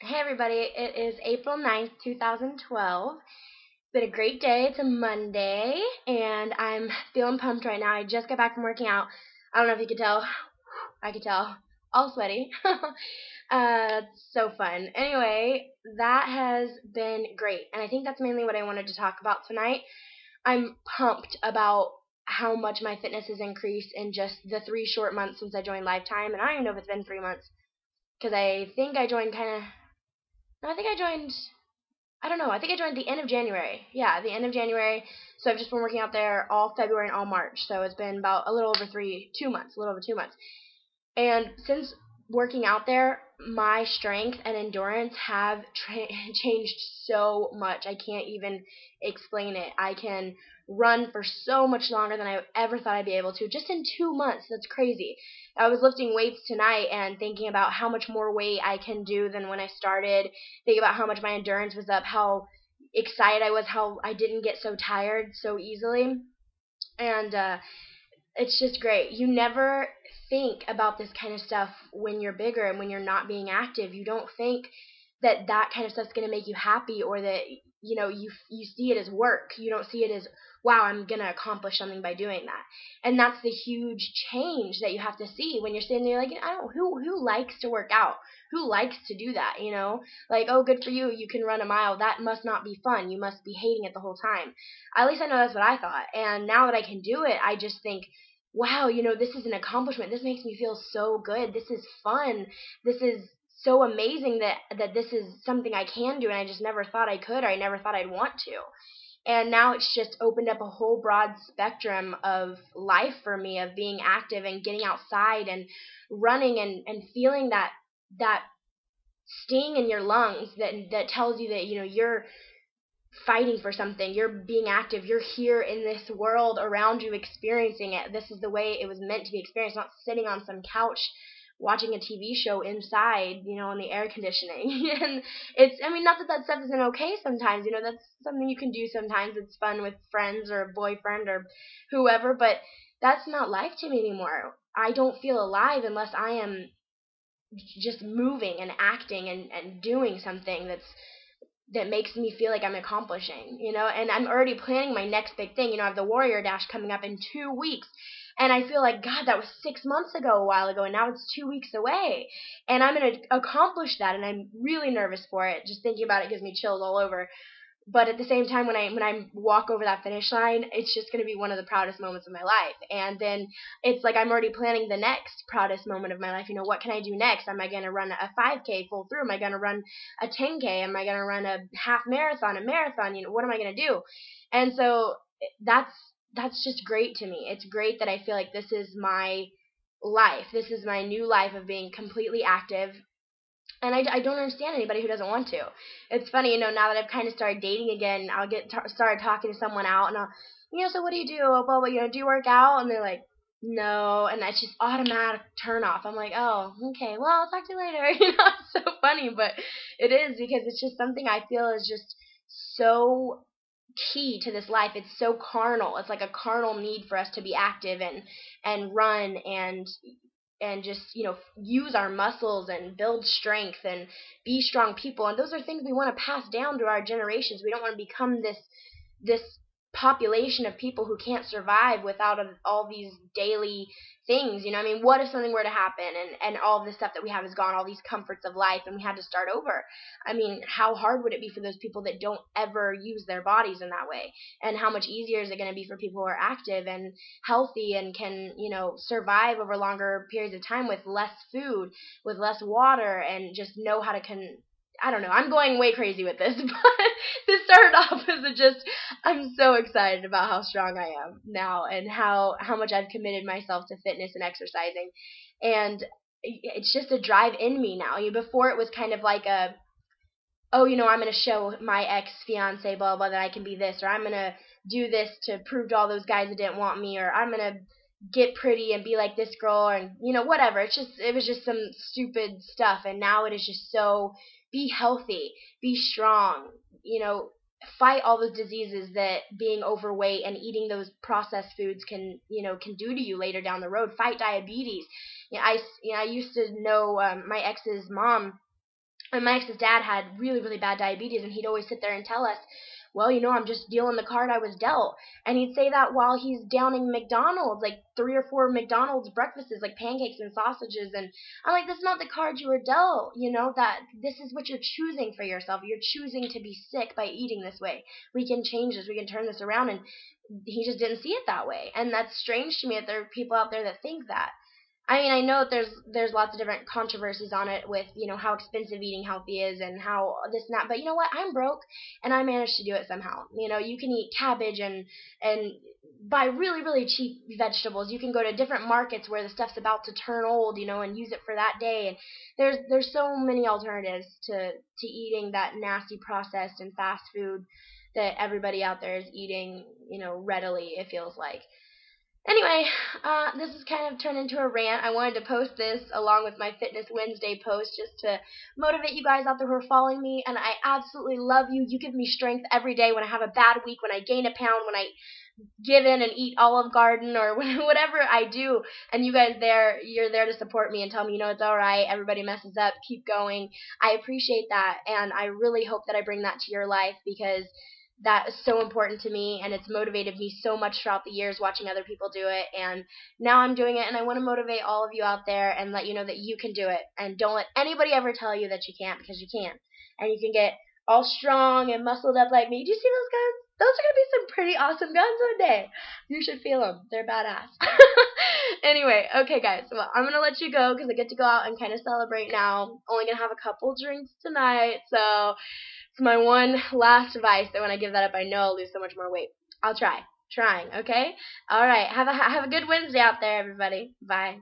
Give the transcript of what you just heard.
Hey everybody, it is April 9th, 2012. It's been a great day. It's a Monday, and I'm feeling pumped right now. I just got back from working out. I don't know if you could tell. I could tell. All sweaty. So fun. Anyway, that has been great, and I think that's mainly what I wanted to talk about tonight. I'm pumped about how much my fitness has increased in just the 3 short months since I joined Lifetime, and I don't even know if it's been 3 months because I think I joined kind of no, I think I joined. I don't know. I think I joined the end of January. Yeah, the end of January. So I've just been working out there all February and all March. So it's been about a little over 2 months, a little over 2 months. And since working out there, my strength and endurance have changed so much. I can't even explain it. I can run for so much longer than I ever thought I'd be able to. Just in 2 months. That's crazy. I was lifting weights tonight and thinking about how much more weight I can do than when I started. Thinking about how much my endurance was up, how excited I was, how I didn't get so tired so easily. And it's just great. You never think about this kind of stuff when you're bigger and when you're not being active. You don't think that that kind of stuff's going to make you happy, or that you see it as work. You don't see it as, wow, I'm going to accomplish something by doing that. And that's the huge change that you have to see when you're sitting there like, I don't who likes to work out? Who likes to do that, you know? Like, oh, good for you. You can run a mile. That must not be fun. You must be hating it the whole time. At least I know that's what I thought. And now that I can do it, I just think, wow, this is an accomplishment. This makes me feel so good. This is fun. This is so amazing that this is something I can do, and I just never thought I could, or I never thought I'd want to. And now it's just opened up a whole broad spectrum of life for me, of being active and getting outside and running and feeling that sting in your lungs that tells you that you're fighting for something. You're being active. You're here in this world around you experiencing it. This is the way it was meant to be experienced, not sitting on some couch watching a TV show inside, in the air conditioning. And I mean, not that that stuff isn't okay sometimes, that's something you can do sometimes. It's fun with friends or a boyfriend or whoever, but that's not life to me anymore. I don't feel alive unless I am just moving and acting and doing something that makes me feel like I'm accomplishing, and I'm already planning my next big thing. I have the Warrior Dash coming up in 2 weeks. And I feel like, God, that was 6 months ago, a while ago, and now it's 2 weeks away. And I'm going to accomplish that, and I'm really nervous for it. Just thinking about it gives me chills all over. But at the same time, when I walk over that finish line, it's just going to be one of the proudest moments of my life. And then it's like I'm already planning the next proudest moment of my life. What can I do next? Am I going to run a 5K full through? Am I going to run a 10K? Am I going to run a half marathon, a marathon? What am I going to do? And so that's just great to me. It's great that I feel like this is my life. This is my new life of being completely active, and I don't understand anybody who doesn't want to. It's funny, now that I've kind of started dating again, I'll started talking to someone out, and so what do you do? Well, do you work out? And they're like, no, and that's just automatic turn off. I'm like, oh, okay, well, I'll talk to you later. It's so funny, but it is, because it's just something I feel is just so key to this life. It's so carnal. It's like a carnal need for us to be active and run and just use our muscles and build strength and be strong people. And those are things we want to pass down to our generations. We don't want to become this population of people who can't survive without all these daily things. I mean, what if something were to happen and all of the stuff that we have is gone, all these comforts of life, and we had to start over? I mean, how hard would it be for those people that don't ever use their bodies in that way? And how much easier is it going to be for people who are active and healthy and can, survive over longer periods of time with less food, with less water, and just know how to I don't know. I'm going way crazy with this, but this started off as I'm so excited about how strong I am now and how much I've committed myself to fitness and exercising. And it's just a drive in me now. Before it was kind of like oh, I'm going to show my ex-fiance, blah, blah, that I can be this, or I'm going to do this to prove to all those guys that didn't want me, or I'm going to get pretty and be like this girl, and, whatever. It was just some stupid stuff, and now it is just so, be healthy, be strong, fight all those diseases that being overweight and eating those processed foods can do to you later down the road. Fight diabetes. I used to know my ex's mom. And my ex's dad had really, really bad diabetes, and he'd always sit there and tell us, well, I'm just dealing the card I was dealt. And he'd say that while he's downing McDonald's, like 3 or 4 McDonald's breakfasts, like pancakes and sausages. And I'm like, that's not the card you were dealt, that this is what you're choosing for yourself. You're choosing to be sick by eating this way. We can change this. We can turn this around. And he just didn't see it that way. And that's strange to me that there are people out there that think that. I mean, I know that there's lots of different controversies on it with, how expensive eating healthy is and how this and that. But you know what? I'm broke and I managed to do it somehow. You can eat cabbage and buy really, really cheap vegetables. You can go to different markets where the stuff's about to turn old, and use it for that day. And there's so many alternatives to eating that nasty processed and fast food that everybody out there is eating, readily, it feels like. Anyway, this has kind of turned into a rant. I wanted to post this along with my Fitness Wednesday post just to motivate you guys out there who are following me, and I absolutely love you. You give me strength every day when I have a bad week, when I gain a pound, when I give in and eat Olive Garden or whatever I do, and you guys you're there to support me and tell me, it's all right, everybody messes up, keep going. I appreciate that, and I really hope that I bring that to your life because that is so important to me, and it's motivated me so much throughout the years watching other people do it, and now I'm doing it, and I want to motivate all of you out there and let you know that you can do it, and don't let anybody ever tell you that you can't, because you can, and you can get all strong and muscled up like me. Do you see those guns? Those are going to be some pretty awesome guns one day. You should feel them. They're badass. Anyway, okay, guys. Well, I'm going to let you go because I get to go out and kind of celebrate now. Only going to have a couple drinks tonight, so it's my one last advice that when I give that up, I know I'll lose so much more weight. I'll try. Trying, okay? All right. Have a good Wednesday out there, everybody. Bye.